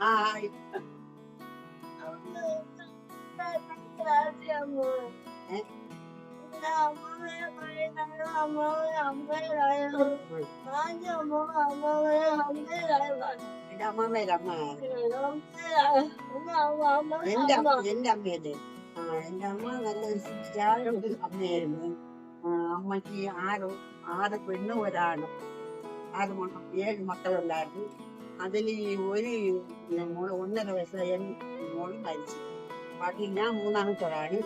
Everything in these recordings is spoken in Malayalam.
ആ ഏ? എന്റെ അമ്മമ്മേടെ അമ്മ എന്റെ അമ്മയല്ലേ. എന്റെ അമ്മ നല്ല സ്റ്റാൻഡേർഡ് അമ്മയായിരുന്നു. അമ്മയ്ക്ക് ആറ് പെണ്ണും ഒരാണും 7 മക്കളുണ്ടായിരുന്നു. അതിൽ ഒരു മോള് 1.5 വയസ്സായ മോള് മരിച്ചു. ബാക്കി ഞാൻ 3ാമത്തോടാണ്.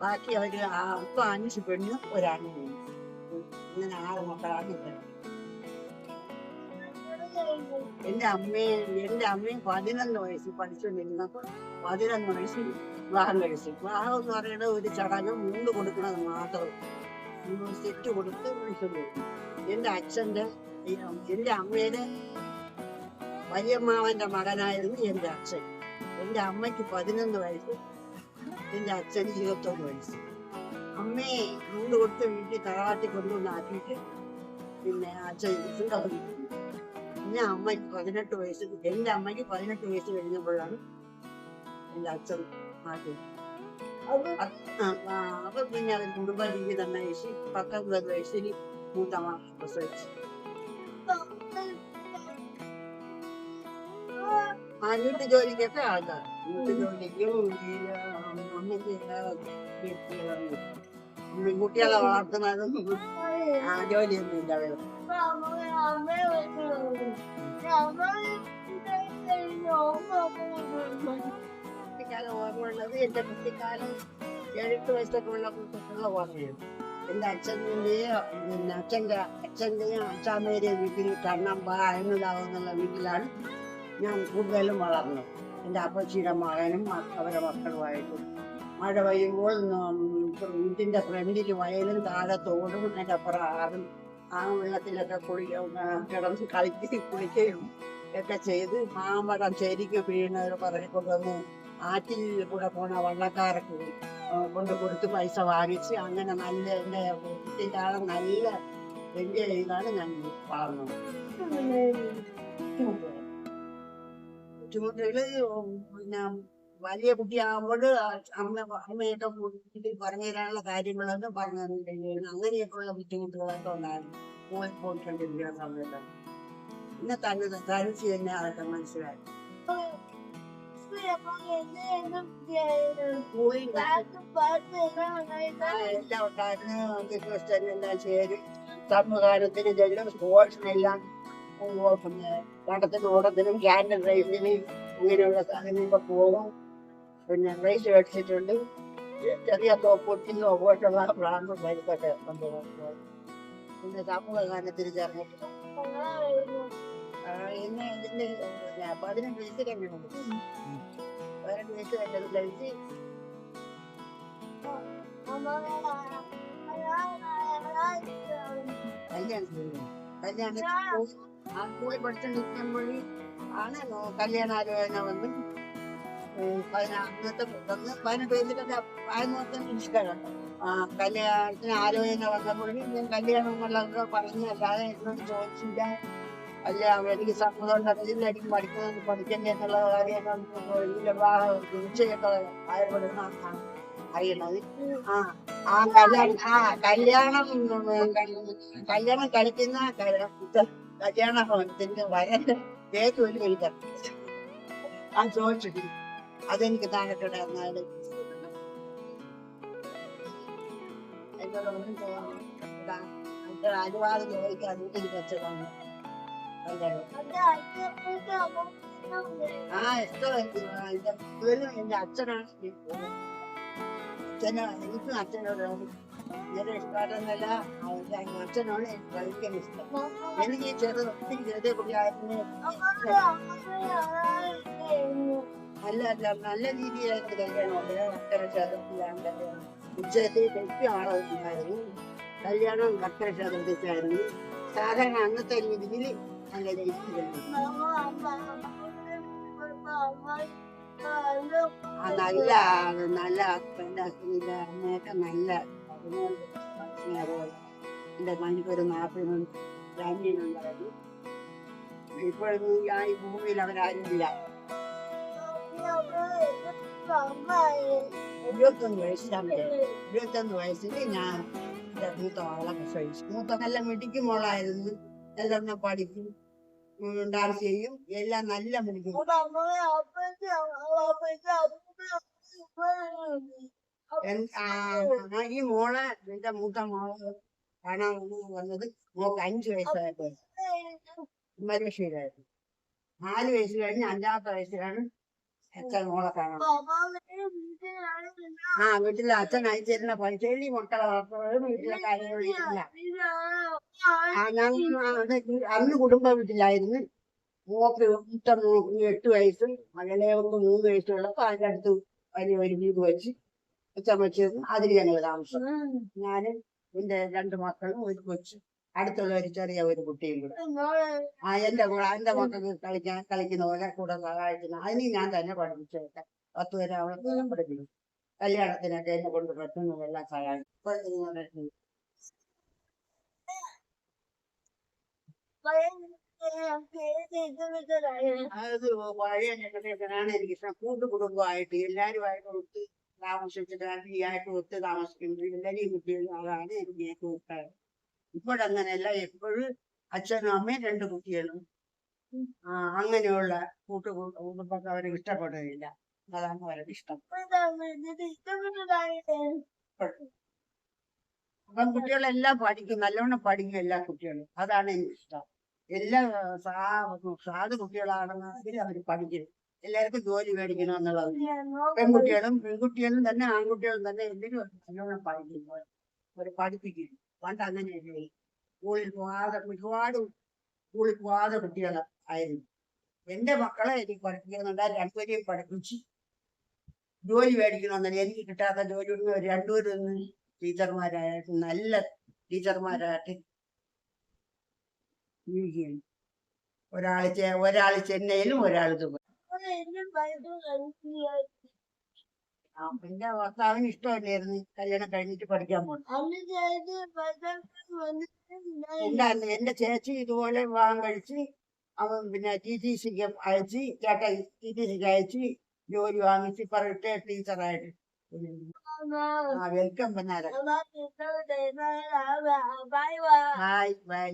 ബാക്കി അവര് 5 പെണ്ണും ഒരാണും. ഇങ്ങനെ 6 മക്കളാണ് ഇവിടെ. എന്റെ അമ്മയും 11 വയസ്സിൽ പഠിച്ചുകൊണ്ടിരുന്നപ്പോൾ 11 വയസ്സിൽ വിവാഹം കഴിച്ചു. വിവാഹം എന്ന് പറയുന്നത് ഒരു ചടങ്ങ് മുണ്ട് കൊടുക്കുന്നത് മാത്രം. സെറ്റ് കൊടുത്ത് വിളിച്ചോണ്ട് പോകും. എന്റെ അമ്മയുടെ വലിയമ്മാവന്റെ മകനായിരുന്നു എന്റെ അച്ഛൻ. എന്റെ അമ്മയ്ക്ക് 11 വയസ്സ്, എന്റെ അച്ഛന് 21 വയസ്സ്. അമ്മയെ മുണ്ട് കൊടുത്ത് വീട്ടിൽ തറവാട്ടിൽ കൊണ്ടുവന്ന് ആക്കിയിട്ട് പിന്നെ അച്ഛൻ പിന്നെ അമ്മയ്ക്ക് 18 വയസ്സ്, എന്റെ അമ്മയ്ക്ക് 18 വയസ്സ് കഴിഞ്ഞപ്പോഴാണ് എന്റെ അച്ഛൻ മാറ്റി. അപ്പൊ പിന്നെ അവർ കുടുംബ ജീവിതം നയിച്ച് 19 വയസ്സിൽ മൂത്തമ്മ പ്രസവിച്ചു. വീട്ടു ജോലിക്കൊക്കെ ആൾക്കാർ വീട്ടു ജോലിക്കും കുട്ടികളെ വളർത്തുന്നതും ജോലിയൊന്നും ഇല്ല. കുട്ടിക്കാലം ഓർമ്മയുള്ളത് എന്റെ കുട്ടിക്കാലം 7-8 വയസ്സൊക്കെ ഉള്ള കുട്ടികളുടെ ഓർമ്മയാണ്. എന്റെ അച്ഛന്റെയും അച്ഛാമ്മയുടെയും വീട്ടിൽ കണ്ണമ്പ അയന്നതാവുന്നുള്ള വീട്ടിലാണ് ഞാൻ കൂടുതലും വളർന്നത്. എന്റെ അപ്പച്ചിയുടെ മകനും അവരുടെ മക്കളുമായിട്ടും മഴ പെയ്യുമ്പോൾ വീട്ടിന്റെ ഫ്രണ്ടിൽ വയലും താഴെ തോടും അതിന്റെ അപ്പുറം ആറും. ആ വെള്ളത്തിലൊക്കെ കിടന്ന് കുളിക്കുകയും ഒക്കെ ചെയ്ത് മാമടം ശരിക്കും വീഴുന്നവർ പറഞ്ഞുകൊണ്ടുവന്ന് ആറ്റിൽ കൂടെ പോണ വള്ളക്കാരൊക്കെ കൊണ്ട് കൊടുത്ത് പൈസ വാങ്ങിച്ച് അങ്ങനെ നല്ല എന്റെ വീട്ടിലാണ് നല്ല വലിയ ഇതിലാണ് ഞാൻ വളർന്നത്. ബുദ്ധിമുട്ടുകള് പിന്നെ വലിയ കുട്ടിയാകുമ്പോൾ അമ്മയൊക്കെ വീട്ടിൽ പറഞ്ഞു തരാനുള്ള കാര്യങ്ങളൊന്നും പറഞ്ഞു തന്നിട്ടുണ്ടായിരുന്നു. അങ്ങനെയൊക്കെയുള്ള ബുദ്ധിമുട്ടുകളൊക്കെ ഉണ്ടായിരുന്നു. പോയി പോയിക്കൊണ്ടിരിക്കുന്ന സമയത്ത് പിന്നെ തനിച്ച് തന്നെ അതൊക്കെ മനസ്സിലായി. എല്ലാം ഉണ്ടായിരുന്നു. എല്ലാം ചേരും. സമൂഹത്തിന് ചെല്ലും. സ്പോർട്സിനെല്ലാം പിന്നെ നടത്തിനും ഓടത്തിനും ക്യാൻഡൽ റേസിന് അങ്ങനെയുള്ള സാധനങ്ങളൊക്കെ പോകും. പിന്നെ റേസ് മേടിച്ചിട്ടുണ്ട്. ചെറിയ തോപ്പൊട്ടിലോ പോയിട്ടുള്ള പ്രാന്തും മരുന്നൊക്കെ കൊണ്ടുപോകും. പിന്നെ സമൂഹ ഗാനത്തിന് ചേർന്നിട്ട് എന്നെ ഇതിന്റെ 18 വയസ്സ് കഴിഞ്ഞു. 18 വയസ്സ് കഴിഞ്ഞത് കഴിച്ച് കല്യാണം പോയി പഠിച്ചോണ്ടിരിക്കുമ്പോൾ ആണ് കല്യാണാലോചന വന്ന്. അന്നത്തെ 18 വയസ്സിലൊക്കെ പ്രായം ഇഷ്ടമാണ്. കല്യാണത്തിന് ആലോചന വന്നപ്പോൾ ഞാൻ കല്യാണം എന്നുള്ളതൊക്കെ പറഞ്ഞല്ലാതെ എന്നോട് ചോദിച്ചില്ല. അല്ല എനിക്ക് സമ്മതം ഉണ്ടെങ്കിൽ എനിക്ക് പഠിക്കണ്ടേ എന്നുള്ള കാര്യം തീർച്ചയൊക്കെ ആയപ്പോഴാണ് അറിയണത്. കല്യാണം കളിക്കുന്ന കല്യാണ ഭവനത്തിന്റെ വരന്റെ പേര് ഒരു എഴുതാം. ആ ചോദിച്ചിട്ട് അതെനിക്ക് താഴെക്കിടന്നാല് അനുവാദം ചോദിക്കാൻ വീട്ടിൽ വെച്ചതാണ് കല്യാണം. ഇഷ്ടമായിരുന്നു. എന്റെ അച്ഛനാണ് എനിക്കും അച്ഛനോട് നേരെ ഇഷ്ടമായിട്ടൊന്നല്ല. അച്ഛനോട് എനിക്ക് കളിക്കാൻ ഇഷ്ടം. എനിക്ക് ഒത്തിരി ചെറിയ കുട്ടിയായിരുന്നു. നല്ല രീതിയിലായിരുന്നു കല്യാണം. അക്കരക്ഷേത്രത്തിലാണ് കല്യാണം. ഉച്ചത്തിൽ തെറ്റിയാളുണ്ടായിരുന്നു. കല്യാണം അക്കരക്ഷേത്രത്തിലായിരുന്നു. സാധാരണ അന്നത്തെ രീതിയിൽ നല്ല രീതിയിലായിരുന്നു. നല്ല ഹസ്ബൻഡ് അമ്മയൊക്കെ നല്ല സ്നേഹവും. എന്റെ മണിക്കൊരു 40 അനിയനുണ്ടായിരുന്നു. ഇപ്പോഴൊന്നും ഈ ഭൂമിയിൽ അവരാരുമില്ല. 21 വയസ്സിൽ ഞാൻ എന്റെ മൂത്ത മകളെ പ്രസവിച്ചു. മൂത്ത നല്ല മിടിക്ക് മോളായിരുന്നു. നല്ലോണം പഠിക്കും, ഡാൻസ് ചെയ്യും, എല്ലാം നല്ല മിടിക്കും. ഈ മോളെ എന്റെ മൂത്ത മോള് കാണാൻ വന്നത് മോക്ക് 5 വയസ്സായപ്പോ മരുമശ്ശേരിയായിരുന്നു. 4 വയസ്സ് കഴിഞ്ഞ് 5-ാമത്തെ വയസ്സിലാണ് അച്ഛൻ മോളെ കാണാൻ. വീട്ടിലെ അച്ഛൻ അയച്ചിരുന്ന പൈസയിൽ മക്കളെ വളർത്തുന്നത് വീട്ടിലെ കാര്യങ്ങളില്ല. ഞാൻ അന്ന് കുടുംബ വീട്ടിലായിരുന്നു. മോക്ക് 8 വയസ്സും മകളേവർക്ക് 3 വയസ്സുള്ളപ്പോ അതിന്റെ അടുത്ത് വലിയൊരു വീട് വെച്ച് അച്ഛൻ വെച്ചിരുന്നു. അതിൽ ഞങ്ങൾ താമസം. ഞാനും എന്റെ 2 മക്കളും ഒരു കൊച്ചു, അടുത്തുള്ള ഒരു ചെറിയ ഒരു കുട്ടിയും കൂടെ. എന്റെ മക്കൾക്ക് കളിക്കുന്ന പോലെ കൂടെ സഹായിക്കുന്ന അതിന് ഞാൻ തന്നെ പഠിപ്പിച്ചേക്കാം. 10 വരെ അവളെ പഠിപ്പിക്കും. കല്യാണത്തിനൊക്കെ എന്നെ കൊണ്ട് പറ്റുന്നതെല്ലാം സഹായിക്കും. അത് പഴയ ജനറേഷനാണ് എനിക്കിഷ്ടം. കൂട്ടുകുടുംബമായിട്ട് എല്ലാരുമായിട്ട് ഒത്ത് താമസിച്ചിട്ട് ആയിട്ട് ഒത്ത് താമസിക്കുന്നത് എല്ലാരെയും കുട്ടികളും അതാണ് എനിക്ക് ഏറ്റവും ഇഷ്ടം. ഇപ്പോഴങ്ങനെയല്ല. എപ്പോഴും അച്ഛനും അമ്മയും 2 കുട്ടികളും അങ്ങനെയുള്ള കുടുംബത്തെ അവർക്ക് ഇഷ്ടപ്പെടുകയില്ല. അതാണ് അവരുടെ ഇഷ്ടം. അപ്പം കുട്ടികളെല്ലാം പഠിക്കും, നല്ലോണം പഠിക്കും എല്ലാ കുട്ടികളും. അതാണ് എനിക്കിഷ്ടം. എല്ലാ സാധു കുട്ടികളാണെന്നെങ്കിൽ അവർ പഠിക്കും. എല്ലാവർക്കും ജോലി മേടിക്കണം എന്നുള്ളത്. പെൺകുട്ടികളും തന്നെ ആൺകുട്ടികളും തന്നെ എന്തിനും നല്ലോണം പഠിക്കും, അവര് പഠിപ്പിക്കും. പണ്ട് അങ്ങനെയല്ലേ. ഒരുപാട് സ്കൂളിൽ പോവാതെ കുട്ടികൾ ആയിരുന്നു. എന്റെ മക്കളെ എനിക്ക് പഠിപ്പിക്കുന്നുണ്ട്. 2 പേരെയും പഠിപ്പിച്ച് ജോലി മേടിക്കണമെന്നല്ല. എനിക്ക് കിട്ടാത്ത ജോലി ഒന്നും 2 പേരും ടീച്ചർമാരായിട്ട് നല്ല ടീച്ചർമാരായിട്ട് ഇരിക്കുകയാണ്. ഒരാള് ചെന്നൈയിലും ഒരാൾ ദുബായ്. എന്റെ ഭർത്താവിന് ഇഷ്ടമല്ലായിരുന്നു കല്യാണം കഴിഞ്ഞിട്ട് പഠിക്കാൻ പോകണം. ഉണ്ടായിരുന്നു. എന്റെ ചേച്ചി ഇതുപോലെ വിവാഹം കഴിച്ച് അവൻ പിന്നെ TTCക്ക് അയച്ച്, ചേട്ടൻ TTCക്ക് അയച്ച് ജോലി വാങ്ങിച്ച് ഇപ്പൊ റിട്ടയർഡ് ടീച്ചറായിട്ട്. വെൽക്കം പന്നാര. Bye by.